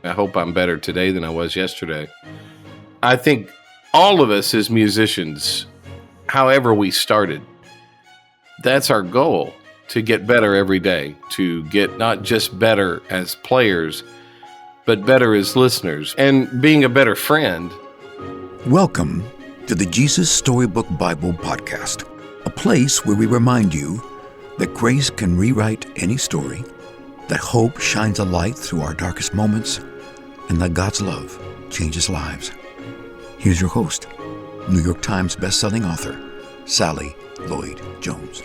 I hope I'm better today than I was yesterday. I think all of us as musicians, however we started, that's our goal, to get better every day, to get not just better as players, but better as listeners, and being a better friend. Welcome to the Jesus Storybook Bible Podcast, a place where we remind you that grace can rewrite any story, that hope shines a light through our darkest moments, and that God's love changes lives. Here's your host, New York Times bestselling author, Sally Lloyd Jones.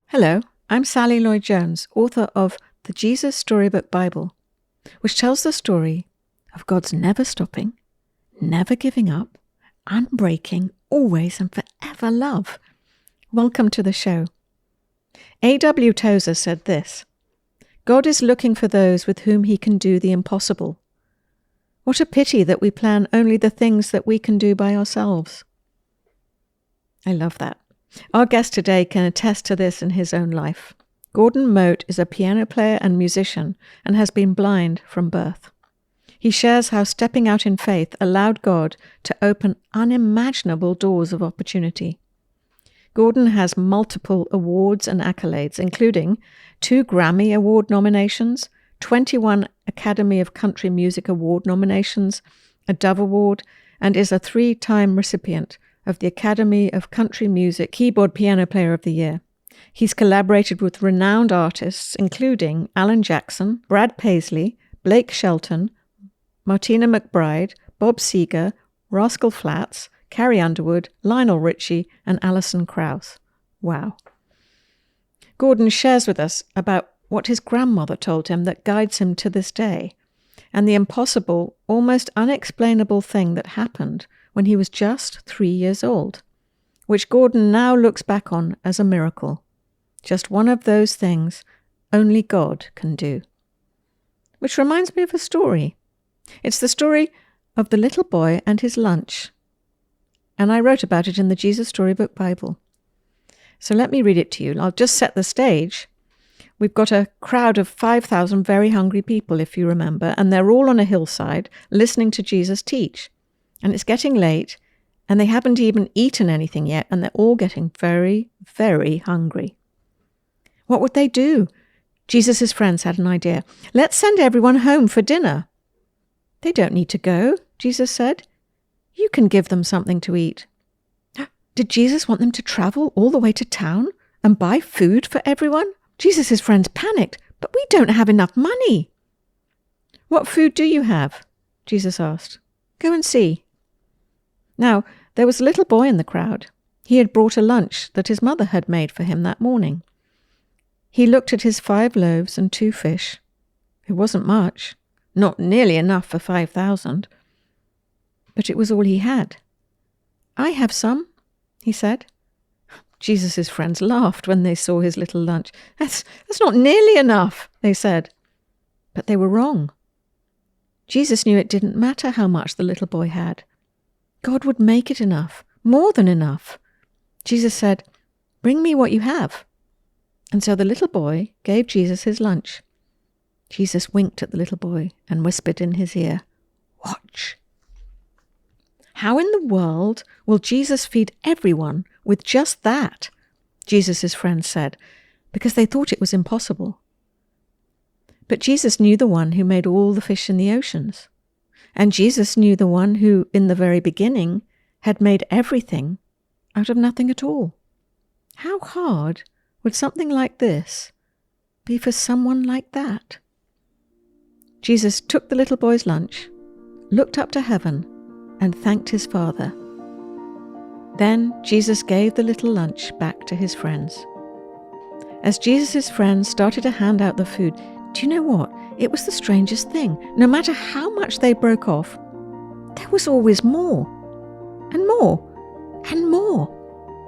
Hello, I'm Sally Lloyd Jones, author of the Jesus Storybook Bible, which tells the story of God's never stopping, never giving up, unbreaking, always and forever love. Welcome to the show. A.W. Tozer said this: God is looking for those with whom he can do the impossible. What a pity that we plan only the things that we can do by ourselves. I love that. Our guest today can attest to this in his own life. Gordon Mote is a piano player and musician and has been blind from birth. He shares how stepping out in faith allowed God to open unimaginable doors of opportunity. Gordon has multiple awards and accolades, including 2 Grammy Award nominations, 21 Academy of Country Music Award nominations, a Dove Award, and is a 3-time recipient of the Academy of Country Music Keyboard Piano Player of the Year. He's collaborated with renowned artists including Alan Jackson, Brad Paisley, Blake Shelton, Martina McBride, Bob Seger, Rascal Flatts, Carrie Underwood, Lionel Richie, and Alison Krauss. Wow. Gordon shares with us about what his grandmother told him that guides him to this day, and the impossible, almost unexplainable thing that happened when he was just 3 years old, which Gordon now looks back on as a miracle. Just one of those things only God can do. Which reminds me of a story. It's the story of the little boy and his lunch. And I wrote about it in the Jesus Storybook Bible. So let me read it to you. I'll just set the stage. We've got a crowd of 5,000 very hungry people, if you remember, and they're all on a hillside listening to Jesus teach. And it's getting late, and they haven't even eaten anything yet, and they're all getting very, very hungry. What would they do? Jesus' friends had an idea. Let's send everyone home for dinner. They don't need to go, Jesus said. You can give them something to eat. Did Jesus want them to travel all the way to town and buy food for everyone? Jesus' friends panicked, but we don't have enough money. What food do you have? Jesus asked. Go and see. Now, there was a little boy in the crowd. He had brought a lunch that his mother had made for him that morning. He looked at his 5 loaves and 2 fish. It wasn't much, not nearly enough for 5,000. But it was all he had. I have some, he said. Jesus' friends laughed when they saw his little lunch. That's not nearly enough, they said. But they were wrong. Jesus knew it didn't matter how much the little boy had. God would make it enough, more than enough. Jesus said, "Bring me what you have." And so the little boy gave Jesus his lunch. Jesus winked at the little boy and whispered in his ear, "Watch." How in the world will Jesus feed everyone with just that? Jesus' friends said, because they thought it was impossible. But Jesus knew the one who made all the fish in the oceans. And Jesus knew the one who, in the very beginning, had made everything out of nothing at all. How hard would something like this be for someone like that? Jesus took the little boy's lunch, looked up to heaven, and thanked his Father. Then Jesus gave the little lunch back to his friends. As Jesus' friends started to hand out the food, do you know what? It was the strangest thing. No matter how much they broke off, there was always more, and more, and more.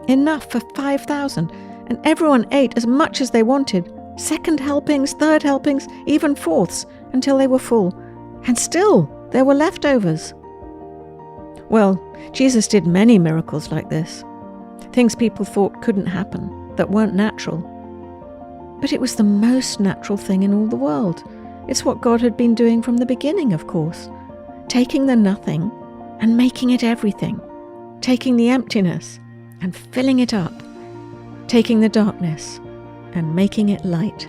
Enough for 5,000, and everyone ate as much as they wanted. 2nd helpings, 3rd helpings, even 4ths, until they were full. And still, there were leftovers. Well, Jesus did many miracles like this. things people thought couldn't happen, that weren't natural. But it was the most natural thing in all the world. It's what God had been doing from the beginning, of course. Taking the nothing and making it everything. Taking the emptiness and filling it up. Taking the darkness and making it light.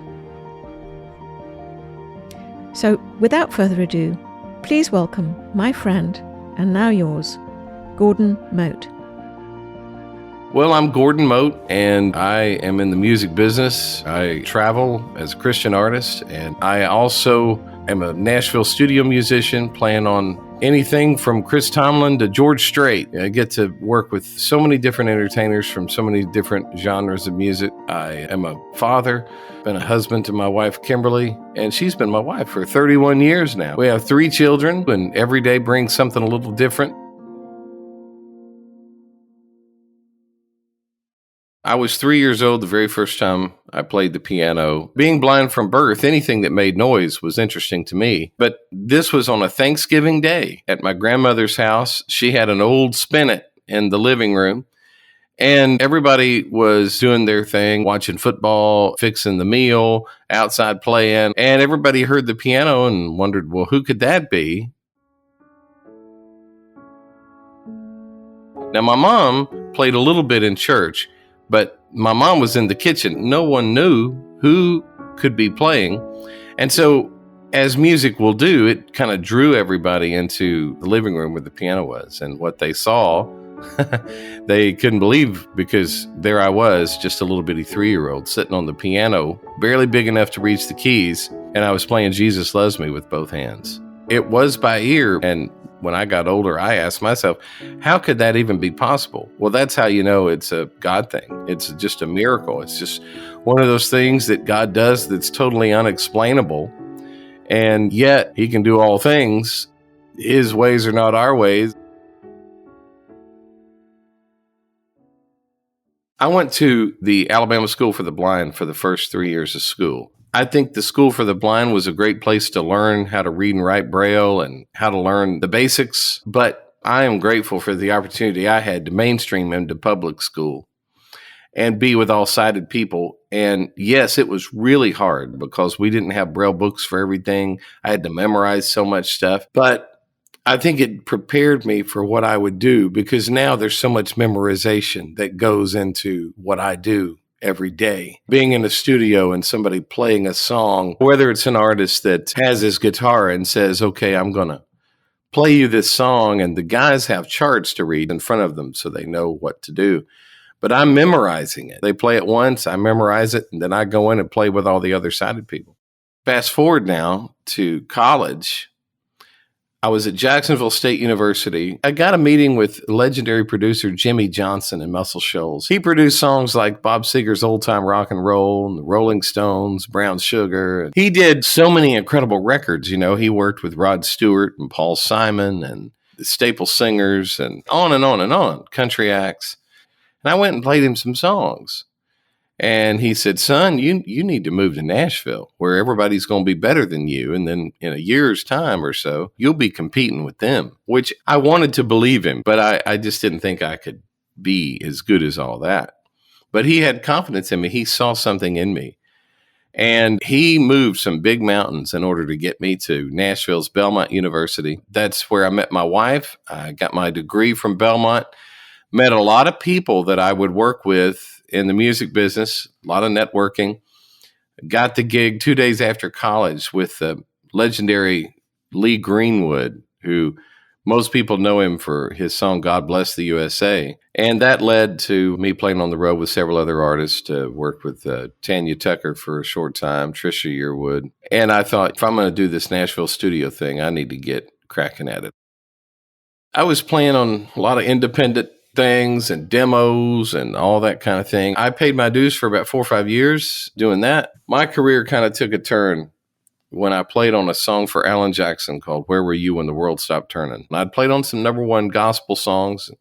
So, without further ado, please welcome my friend, and now yours, Gordon Mote. Well, I'm Gordon Mote, and I am in the music business. I travel as a Christian artist, and I also am a Nashville studio musician, playing on anything from Chris Tomlin to George Strait. I get to work with so many different entertainers from so many different genres of music. I am a father, been a husband to my wife, Kimberly, and she's been my wife for 31 years now. We have 3 children, and every day brings something a little different. I was 3 years old the very first time I played the piano. Being blind from birth, anything that made noise was interesting to me. But this was on a Thanksgiving day at my grandmother's house. She had an old spinet in the living room, and everybody was doing their thing, watching football, fixing the meal, outside playing, and everybody heard the piano and wondered, well, who could that be? Now, my mom played a little bit in church, but my mom was in the kitchen. No one knew who could be playing. And so, as music will do, it kind of drew everybody into the living room where the piano was. And what they saw, they couldn't believe, because there I was, just a little bitty 3-year-old sitting on the piano, barely big enough to reach the keys. And I was playing Jesus Loves Me with both hands. It was by ear. And when I got older, I asked myself, how could that even be possible? Well, that's how you know it's a God thing. It's just a miracle. It's just one of those things that God does that's totally unexplainable. And yet he can do all things. His ways are not our ways. I went to the Alabama School for the Blind for the first 3 years of school. I think the School for the Blind was a great place to learn how to read and write Braille and how to learn the basics. But I am grateful for the opportunity I had to mainstream into public school and be with all sighted people. And yes, it was really hard because we didn't have Braille books for everything. I had to memorize so much stuff. But I think it prepared me for what I would do, because now there's so much memorization that goes into what I do every day. Being in a studio and somebody playing a song, whether it's an artist that has his guitar and says, okay, I'm going to play you this song, and the guys have charts to read in front of them so they know what to do. But I'm memorizing it. They play it once, I memorize it, and then I go in and play with all the other sighted people. Fast forward now to college. I was at Jacksonville State University. I got a meeting with legendary producer Jimmy Johnson in Muscle Shoals. He produced songs like Bob Seger's Old Time Rock and Roll, and the Rolling Stones, Brown Sugar. He did so many incredible records. You know, he worked with Rod Stewart and Paul Simon and the Staple Singers and on and on and on, country acts. And I went and played him some songs. And he said, son, you need to move to Nashville, where everybody's going to be better than you. And then in a year's time or so, you'll be competing with them, which I wanted to believe him, but I just didn't think I could be as good as all that. But he had confidence in me. He saw something in me. And he moved some big mountains in order to get me to Nashville's Belmont University. That's where I met my wife. I got my degree from Belmont, met a lot of people that I would work with in the music business, a lot of networking. Got the gig 2 days after college with the legendary Lee Greenwood, who most people know him for his song, God Bless the USA. And that led to me playing on the road with several other artists, worked with Tanya Tucker for a short time, Trisha Yearwood. And I thought, if I'm going to do this Nashville studio thing, I need to get cracking at it. I was playing on a lot of independent things and demos and all that kind of thing. I paid my dues for about 4 or 5 years doing that. My career kind of took a turn when I played on a song for Alan Jackson called Where Were You When the World Stopped Turning? And I'd played on some number one gospel songs,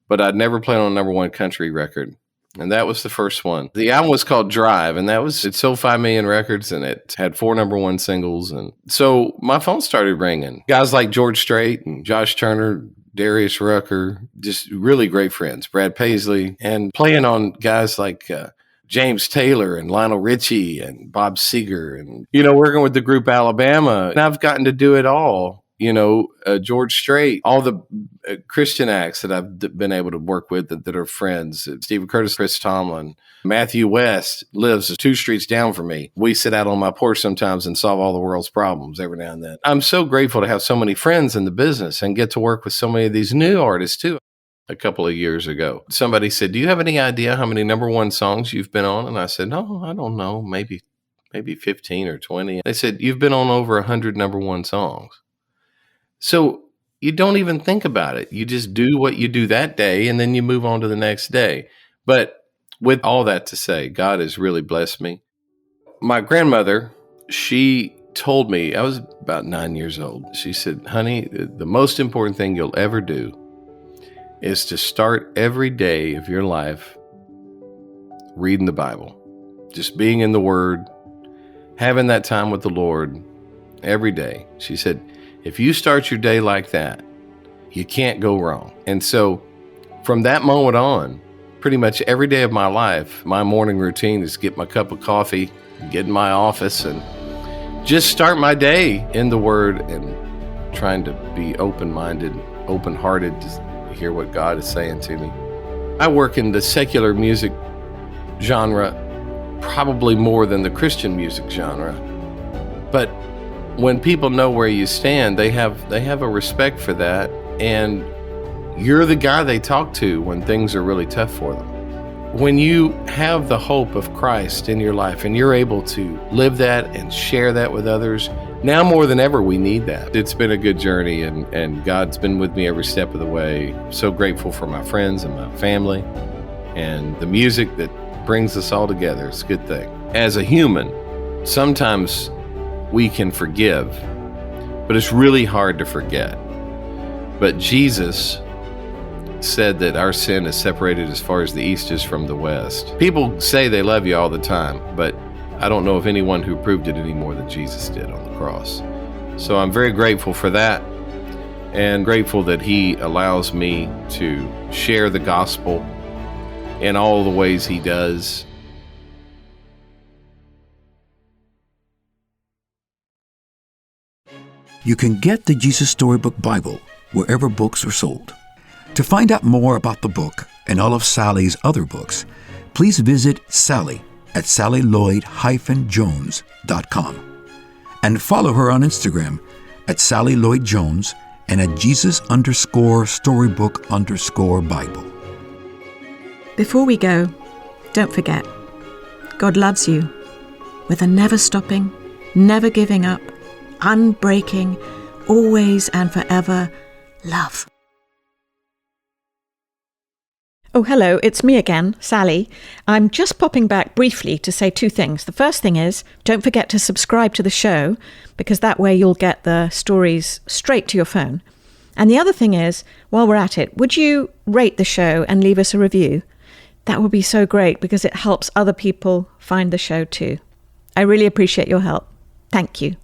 but I'd never played on a number one country record. And that was the first one. The album was called Drive, and it sold 5 million records, and it had 4 number one singles. And so my phone started ringing. Guys like George Strait and Josh Turner, Darius Rucker, just really great friends, Brad Paisley, and playing on guys like James Taylor and Lionel Richie and Bob Seger, and, working with the group Alabama. And I've gotten to do it all. George Strait, all the Christian acts that I've been able to work with that are friends. Stephen Curtis, Chris Tomlin, Matthew West lives 2 streets down from me. We sit out on my porch sometimes and solve all the world's problems every now and then. I'm so grateful to have so many friends in the business and get to work with so many of these new artists too. A couple of years ago, somebody said, "Do you have any idea how many number one songs you've been on?" And I said, "No, I don't know. Maybe 15 or 20. They said, "You've been on over 100 number one songs." So you don't even think about it. You just do what you do that day, and then you move on to the next day. But with all that to say, God has really blessed me. My grandmother, she told me, I was about 9 years old. She said, "Honey, the most important thing you'll ever do is to start every day of your life reading the Bible, just being in the Word, having that time with the Lord every day." She said, "If you start your day like that, you can't go wrong." And so from that moment on, pretty much every day of my life, my morning routine is get my cup of coffee, get in my office, and just start my day in the Word and trying to be open-minded, open-hearted to hear what God is saying to me. I work in the secular music genre probably more than the Christian music genre. But when people know where you stand, they have a respect for that, and you're the guy they talk to when things are really tough for them. When you have the hope of Christ in your life and you're able to live that and share that with others, now more than ever, we need that. It's been a good journey, and God's been with me every step of the way. So grateful for my friends and my family and the music that brings us all together. It's a good thing. As a human, sometimes we can forgive, but it's really hard to forget. But Jesus said that our sin is separated as far as the east is from the west. People say they love you all the time, but I don't know of anyone who proved it any more than Jesus did on the cross. So I'm very grateful for that, and grateful that He allows me to share the gospel in all the ways He does. You can get the Jesus Storybook Bible wherever books are sold. To find out more about the book and all of Sally's other books, please visit Sally at sallylloyd-jones.com and follow her on Instagram at Sally Lloyd Jones and at Jesus_Storybook_Bible. Before we go, don't forget, God loves you with a never stopping, never giving up, unbreaking, always and forever love. Oh, hello, it's me again, Sally. I'm just popping back briefly to say 2 things. The first thing is, don't forget to subscribe to the show, because that way you'll get the stories straight to your phone. And the other thing is, while we're at it, would you rate the show and leave us a review? That would be so great, because it helps other people find the show too. I really appreciate your help. Thank you.